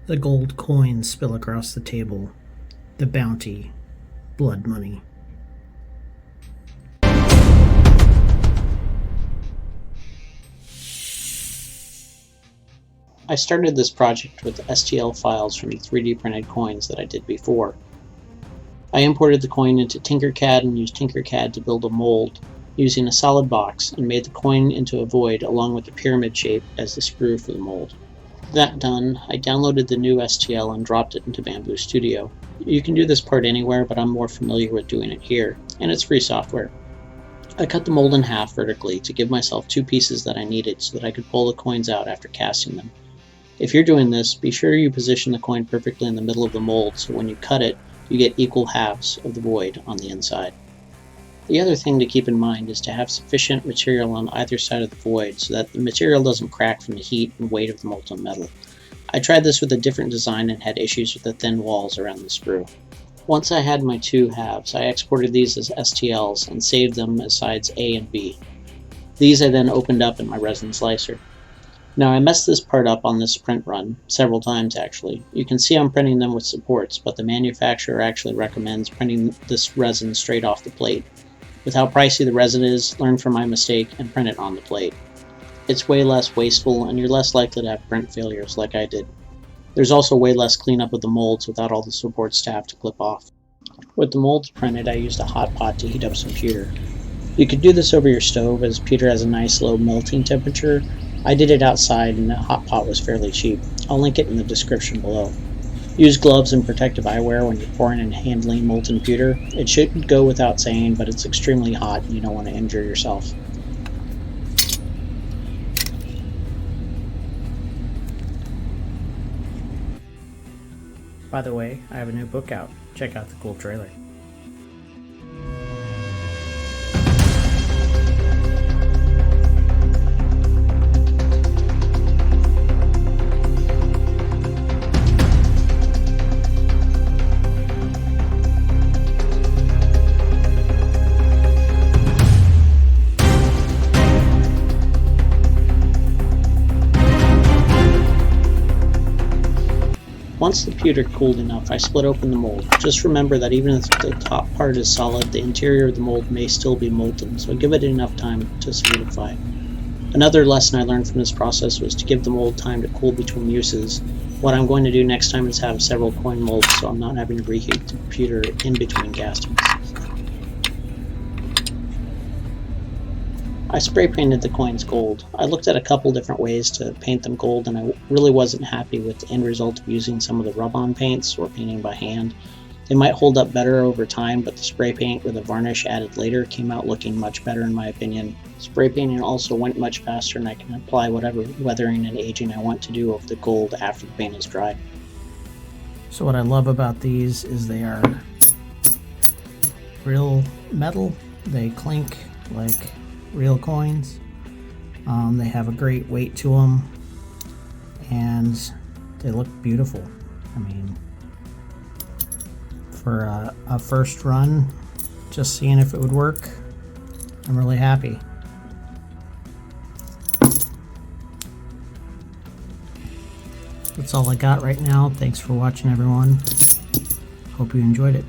The gold coins spill across the table. The bounty. Blood money. I started this project with STL files from the 3D printed coins that I did before. I imported the coin into Tinkercad and used Tinkercad to build a mold using a solid box and made the coin into a void along with the pyramid shape as the screw for the mold. That done, I downloaded the new STL and dropped it into Bamboo Studio. You can do this part anywhere, but I'm more familiar with doing it here, and it's free software. I cut the mold in half vertically to give myself two pieces that I needed so that I could pull the coins out after casting them. If you're doing this, be sure you position the coin perfectly in the middle of the mold so when you cut it, you get equal halves of the void on the inside. The other thing to keep in mind is to have sufficient material on either side of the void so that the material doesn't crack from the heat and weight of the molten metal. I tried this with a different design and had issues with the thin walls around the screw. Once I had my two halves, I exported these as STLs and saved them as sides A and B. These I then opened up in my resin slicer. Now I messed this part up on this print run, several times actually. You can see I'm printing them with supports, but the manufacturer actually recommends printing this resin straight off the plate. With how pricey the resin is, learn from my mistake and print it on the plate. It's way less wasteful and you're less likely to have print failures like I did. There's also way less cleanup of the molds without all the supports to have to clip off. With the molds printed, I used a hot pot to heat up some pewter. You could do this over your stove as pewter has a nice low melting temperature. I did it outside and the hot pot was fairly cheap. I'll link it in the description below. Use gloves and protective eyewear when you're pouring and handling molten pewter. It should go without saying, but it's extremely hot and you don't want to injure yourself. By the way, I have a new book out. Check out the cool trailer. Once the pewter cooled enough, I split open the mold. Just remember that even if the top part is solid, the interior of the mold may still be molten, so give it enough time to solidify. Another lesson I learned from this process was to give the mold time to cool between uses. What I'm going to do next time is have several coin molds so I'm not having to reheat the pewter in between castings. I spray painted the coins gold. I looked at a couple different ways to paint them gold and I really wasn't happy with the end result of using some of the rub-on paints or painting by hand. They might hold up better over time, but the spray paint with a varnish added later came out looking much better in my opinion. Spray painting also went much faster and I can apply whatever weathering and aging I want to do over the gold after the paint is dry. So what I love about these is they are real metal. They clink like real coins. They have a great weight to them and they look beautiful. I mean, for a first run, just seeing if it would work, I'm really happy. That's all I got right now. Thanks for watching, everyone. Hope you enjoyed it.